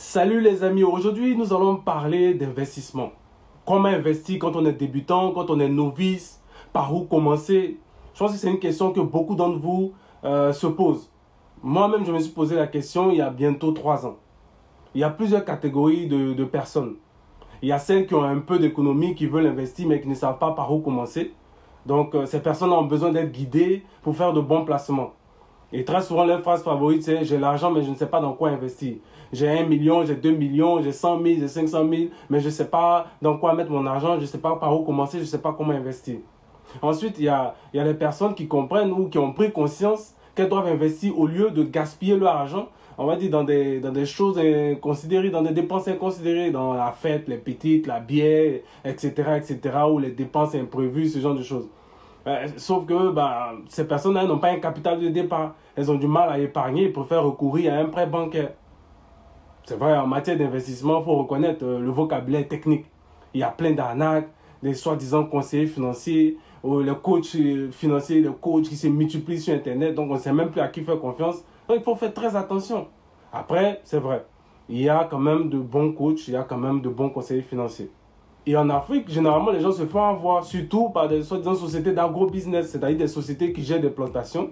Salut les amis, aujourd'hui nous allons parler d'investissement. Comment investir quand on est débutant, quand on est novice, par où commencer? Je pense que c'est une question que beaucoup d'entre vous se posent. Moi-même, je me suis posé la question il y a bientôt 3 ans. Il y a plusieurs catégories de personnes. Il y a celles qui ont un peu d'économie, qui veulent investir mais qui ne savent pas par où commencer. Donc ces personnes ont besoin d'être guidées pour faire de bons placements. Et très souvent, leur phrase favorite, c'est « j'ai l'argent, mais je ne sais pas dans quoi investir. J'ai 1 million, j'ai 2 millions, j'ai 100 000, j'ai 500 000, mais je ne sais pas dans quoi mettre mon argent, je ne sais pas par où commencer, je ne sais pas comment investir. » Ensuite, il y a les personnes qui comprennent ou qui ont pris conscience qu'elles doivent investir au lieu de gaspiller leur argent, on va dire dans des choses inconsidérées, dans des dépenses inconsidérées, dans la fête, les petites, la bière, etc., ou les dépenses imprévues, ce genre de choses. Sauf que ces personnes-là n'ont pas un capital de départ. Elles ont du mal à épargner, ils préfèrent recourir à un prêt bancaire. C'est vrai, en matière d'investissement, il faut reconnaître le vocabulaire technique. Il y a plein d'arnaques, des soi-disant conseillers financiers, ou les coachs financiers, les coachs qui se multiplient sur Internet, donc on ne sait même plus à qui faire confiance. Donc il faut faire très attention. Après, c'est vrai, il y a quand même de bons coachs, il y a quand même de bons conseillers financiers. Et en Afrique, généralement, les gens se font avoir, surtout par des soi-disant sociétés d'agro-business, c'est-à-dire des sociétés qui gèrent des plantations,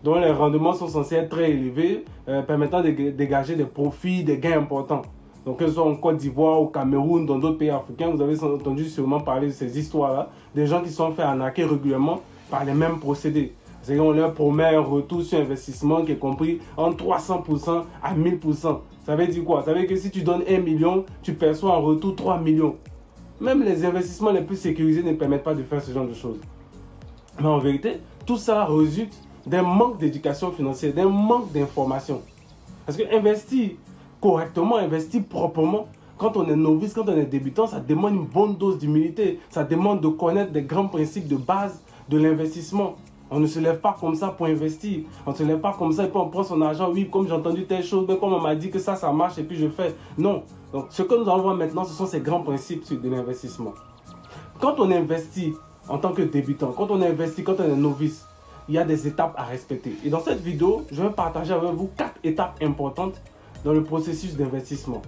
dont les rendements sont censés être très élevés, permettant de dégager des profits, des gains importants. Donc, que ce soit en Côte d'Ivoire, au Cameroun, dans d'autres pays africains, vous avez entendu sûrement parler de ces histoires-là, des gens qui sont fait arnaquer régulièrement par les mêmes procédés. C'est-à-dire qu'on leur promet un retour sur investissement qui est compris entre 300% à 1000%. Ça veut dire quoi? Ça veut dire que si tu donnes 1 million, tu perçois en retour 3 millions. Même les investissements les plus sécurisés ne permettent pas de faire ce genre de choses. Mais en vérité, tout ça résulte d'un manque d'éducation financière, d'un manque d'information. Parce que investir correctement, investir proprement, quand on est novice, quand on est débutant, ça demande une bonne dose d'humilité. Ça demande de connaître des grands principes de base de l'investissement. On ne se lève pas comme ça pour investir. On ne se lève pas comme ça et puis on prend son argent. Oui, comme j'ai entendu telle chose, mais comme on m'a dit que ça marche et puis je fais. Non. Donc, ce que nous allons voir maintenant, ce sont ces grands principes de l'investissement. Quand on investit en tant que débutant, quand on investit, quand on est novice, il y a des étapes à respecter. Et dans cette vidéo, je vais partager avec vous 4 étapes importantes dans le processus d'investissement.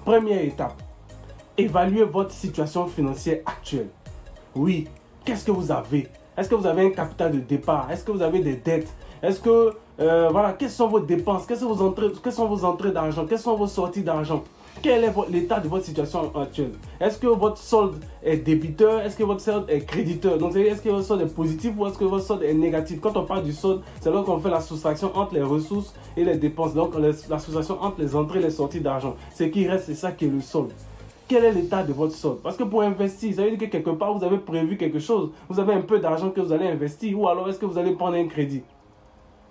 Première étape, évaluez votre situation financière actuelle. Oui, qu'est-ce que vous avez? Est-ce que vous avez un capital de départ? Est-ce que vous avez des dettes? Est-ce que, quelles sont vos dépenses? Quelles sont vos entrées d'argent? Quelles sont vos sorties d'argent? Quel est l'état de votre situation actuelle? Est-ce que votre solde est débiteur? Est-ce que votre solde est créditeur? Donc, est-ce que votre solde est positif ou est-ce que votre solde est négatif? Quand on parle du solde, c'est là qu'on fait la soustraction entre les ressources et les dépenses. Donc, la soustraction entre les entrées et les sorties d'argent. Ce qui reste, c'est ça qui est le solde. Quel est l'état de votre solde? Parce que pour investir, ça veut dire que quelque part, vous avez prévu quelque chose. Vous avez un peu d'argent que vous allez investir. Ou alors, est-ce que vous allez prendre un crédit?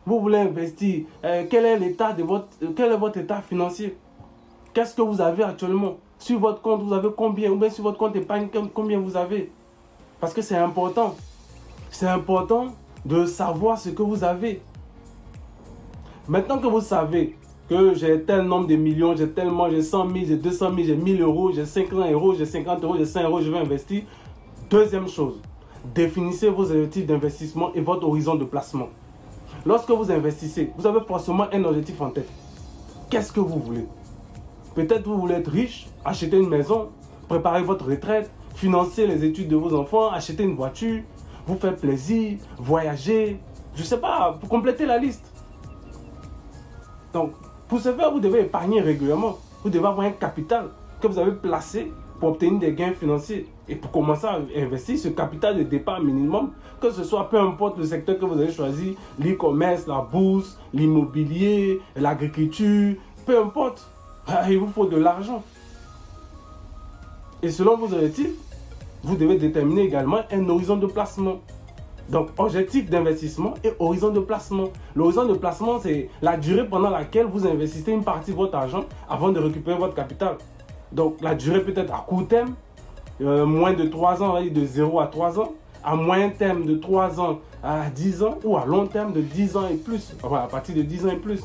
Vous voulez investir. Quel est votre état financier? Qu'est-ce que vous avez actuellement? Sur votre compte, vous avez combien? Ou bien sur votre compte épargne, combien vous avez? Parce que c'est important. C'est important de savoir ce que vous avez. Maintenant que vous savez que j'ai tel nombre de millions, j'ai 100 000, j'ai 200 000, j'ai 1000 euros, j'ai 50 euros, j'ai 50 euros, j'ai 5 euros, je vais investir. Deuxième chose, définissez vos objectifs d'investissement et votre horizon de placement. Lorsque vous investissez, vous avez forcément un objectif en tête. Qu'est-ce que vous voulez? Peut-être vous voulez être riche, acheter une maison, préparer votre retraite, financer les études de vos enfants, acheter une voiture, vous faire plaisir, voyager, je ne sais pas, pour compléter la liste. Donc, pour ce faire, vous devez épargner régulièrement. Vous devez avoir un capital que vous avez placé pour obtenir des gains financiers. Et pour commencer à investir ce capital de départ minimum, que ce soit peu importe le secteur que vous avez choisi, l'e-commerce, la bourse, l'immobilier, l'agriculture, peu importe, il vous faut de l'argent. Et selon vos objectifs, vous devez déterminer également un horizon de placement. Donc, objectif d'investissement et horizon de placement. L'horizon de placement, c'est la durée pendant laquelle vous investissez une partie de votre argent avant de récupérer votre capital. Donc, la durée peut être à court terme, moins de 3 ans, on va dire de 0 à 3 ans, à moyen terme de 3 ans à 10 ans ou à long terme de 10 ans et plus. Enfin, à partir de 10 ans et plus.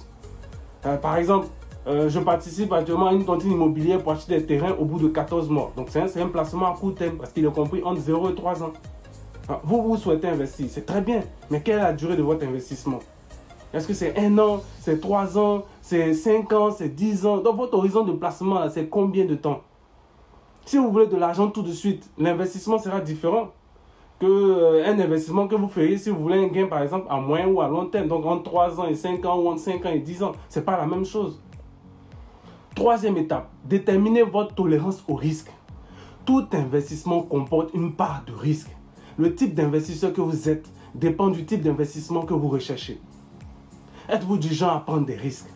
Par exemple, je participe actuellement à une tontine immobilière pour acheter des terrains au bout de 14 mois. Donc, c'est un placement à court terme parce qu'il est compris entre 0 et 3 ans. Vous souhaitez investir, c'est très bien, mais quelle est la durée de votre investissement? Est-ce que c'est 1 an, c'est 3 ans, c'est 5 ans, c'est 10 ans? Donc votre horizon de placement, c'est combien de temps? Si vous voulez de l'argent tout de suite, l'investissement sera différent qu'un investissement que vous feriez si vous voulez un gain par exemple à moyen ou à long terme. Donc entre 3 ans et 5 ans ou entre 5 ans et 10 ans. Ce n'est pas la même chose. Troisième étape, déterminez votre tolérance au risque. Tout investissement comporte une part de risque. Le type d'investisseur que vous êtes dépend du type d'investissement que vous recherchez. Êtes-vous du genre à prendre des risques?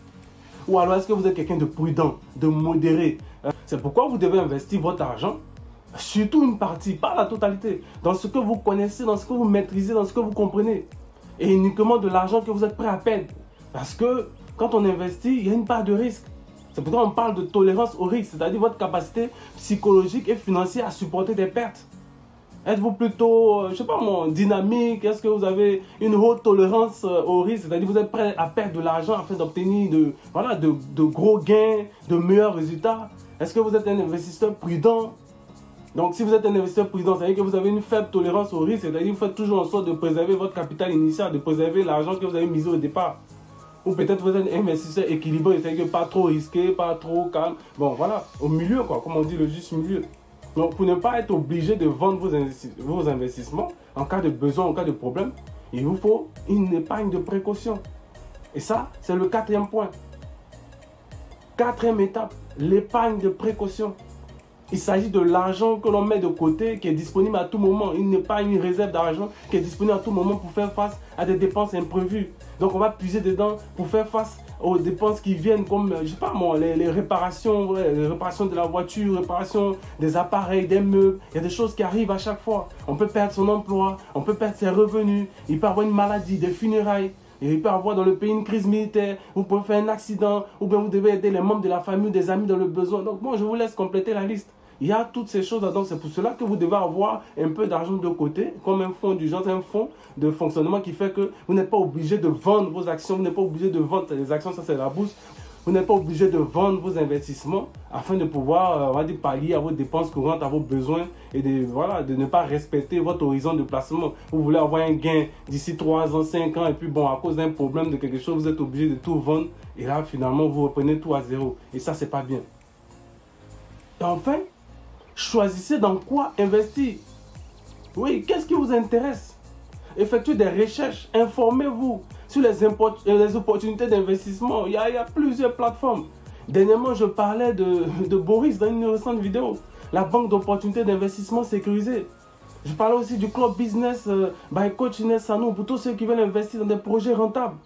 Ou alors est-ce que vous êtes quelqu'un de prudent, de modéré? C'est pourquoi vous devez investir votre argent, surtout une partie, pas la totalité, dans ce que vous connaissez, dans ce que vous maîtrisez, dans ce que vous comprenez. Et uniquement de l'argent que vous êtes prêt à perdre. Parce que quand on investit, il y a une part de risque. C'est pourquoi on parle de tolérance au risque, c'est-à-dire votre capacité psychologique et financière à supporter des pertes. Êtes-vous plutôt, je ne sais pas moi, dynamique? Est-ce que vous avez une haute tolérance au risque? C'est-à-dire vous êtes prêt à perdre de l'argent afin d'obtenir de gros gains, de meilleurs résultats? Est-ce que vous êtes un investisseur prudent? Donc si vous êtes un investisseur prudent, ça veut dire que vous avez une faible tolérance au risque, c'est-à-dire que vous faites toujours en sorte de préserver votre capital initial, de préserver l'argent que vous avez misé au départ. Ou peut-être vous êtes un investisseur équilibré, c'est-à-dire que pas trop risqué, pas trop calme. Bon voilà, au milieu quoi, comme on dit, le juste milieu. Donc pour ne pas être obligé de vendre vos investissements en cas de besoin, en cas de problème, il vous faut une épargne de précaution. Et ça, c'est le quatrième point. Quatrième étape, l'épargne de précaution. Il s'agit de l'argent que l'on met de côté, qui est disponible à tout moment. Il n'est pas une réserve d'argent qui est disponible à tout moment pour faire face à des dépenses imprévues. Donc on va puiser dedans pour faire face aux dépenses qui viennent comme, je sais pas moi, les réparations de la voiture, réparation des appareils, des meubles. Il y a des choses qui arrivent à chaque fois. On peut perdre son emploi, on peut perdre ses revenus, il peut avoir une maladie, des funérailles. Et il peut y avoir dans le pays une crise militaire, vous pouvez faire un accident, ou bien vous devez aider les membres de la famille ou des amis dans le besoin. Donc bon, je vous laisse compléter la liste. Il y a toutes ces choses-là, donc c'est pour cela que vous devez avoir un peu d'argent de côté, comme un fonds d'urgence, un fonds de fonctionnement qui fait que vous n'êtes pas obligé de vendre vos actions, vous n'êtes pas obligé de vendre les actions, ça c'est la bourse. Vous n'êtes pas obligé de vendre vos investissements afin de pouvoir on va dire, pallier à vos dépenses courantes, à vos besoins et de ne pas respecter votre horizon de placement. Vous voulez avoir un gain d'ici 3 ans, 5 ans et puis bon, à cause d'un problème de quelque chose, vous êtes obligé de tout vendre et là finalement vous reprenez tout à zéro. Et ça, c'est pas bien. Et enfin, choisissez dans quoi investir. Oui, qu'est-ce qui vous intéresse? Effectuez des recherches, informez-vous sur les opportunités d'investissement. Il y a plusieurs plateformes. Dernièrement, je parlais de Boris dans une récente vidéo. La banque d'opportunités d'investissement sécurisée. Je parlais aussi du club business by Coach Inès Sanou pour tous ceux qui veulent investir dans des projets rentables.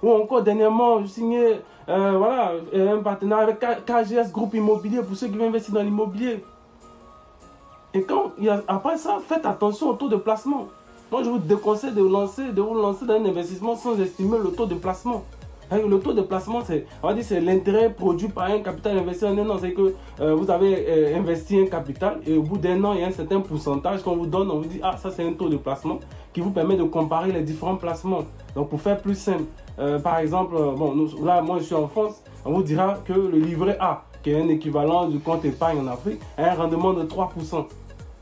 Ou encore dernièrement, je signais un partenariat avec KGS Groupe Immobilier pour ceux qui veulent investir dans l'immobilier. Et après ça, faites attention au taux de placement. Moi, je vous déconseille de vous lancer dans un investissement sans estimer le taux de placement. Le taux de placement, c'est l'intérêt produit par un capital investi en un an. C'est que vous avez investi un capital et au bout d'un an, il y a un certain pourcentage qu'on vous donne. On vous dit, ah, ça c'est un taux de placement qui vous permet de comparer les différents placements. Donc, pour faire plus simple, par exemple, là, moi je suis en France, on vous dira que le livret A, qui est un équivalent du compte épargne en Afrique, a un rendement de 3%.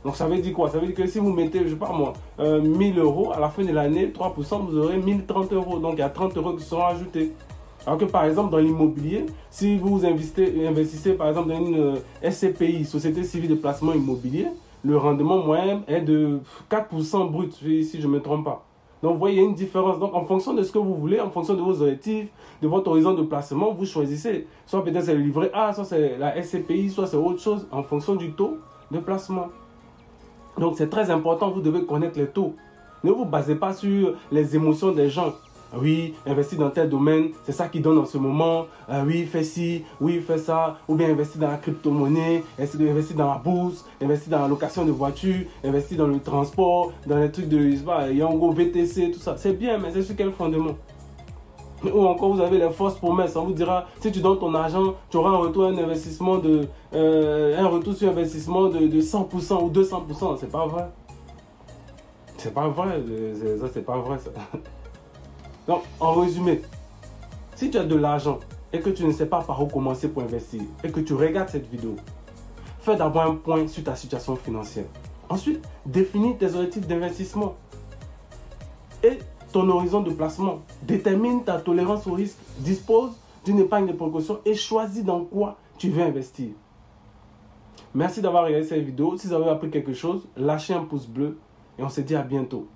Donc ça veut dire quoi? Ça veut dire que si vous mettez, je sais pas moi, 1000 euros, à la fin de l'année, 3%, vous aurez 1030 euros. Donc il y a 30 euros qui seront ajoutés. Alors que par exemple dans l'immobilier, si vous investissez par exemple dans une SCPI, Société Civile de Placement Immobilier, le rendement moyen est de 4% brut, si je ne me trompe pas. Donc vous voyez, il y a une différence. Donc en fonction de ce que vous voulez, en fonction de vos objectifs, de votre horizon de placement, vous choisissez. Soit peut-être c'est le livret A, soit c'est la SCPI, soit c'est autre chose, en fonction du taux de placement. Donc c'est très important, vous devez connaître les taux. Ne vous basez pas sur les émotions des gens. Oui, investir dans tel domaine, c'est ça qui donne en ce moment. Oui, fais ci, oui, fais ça. Ou bien investir dans la crypto-monnaie, investir dans la bourse, investir dans la location de voitures, investir dans le transport, dans les trucs de Yango, VTC, tout ça. C'est bien, mais c'est sur quel fondement? Ou encore vous avez les fausses promesses. On vous dira, si tu donnes ton argent, tu auras un retour, un retour sur investissement de 100% ou 200%. C'est pas vrai. C'est pas vrai. Ça, c'est pas vrai ça. Donc, en résumé, si tu as de l'argent et que tu ne sais pas par où commencer pour investir et que tu regardes cette vidéo, fais d'abord un point sur ta situation financière. Ensuite, définis tes objectifs d'investissement. Et ton horizon de placement. Détermine ta tolérance au risque. Dispose d'une épargne de précaution et choisis dans quoi tu veux investir. Merci d'avoir regardé cette vidéo. Si vous avez appris quelque chose, lâchez un pouce bleu et on se dit à bientôt.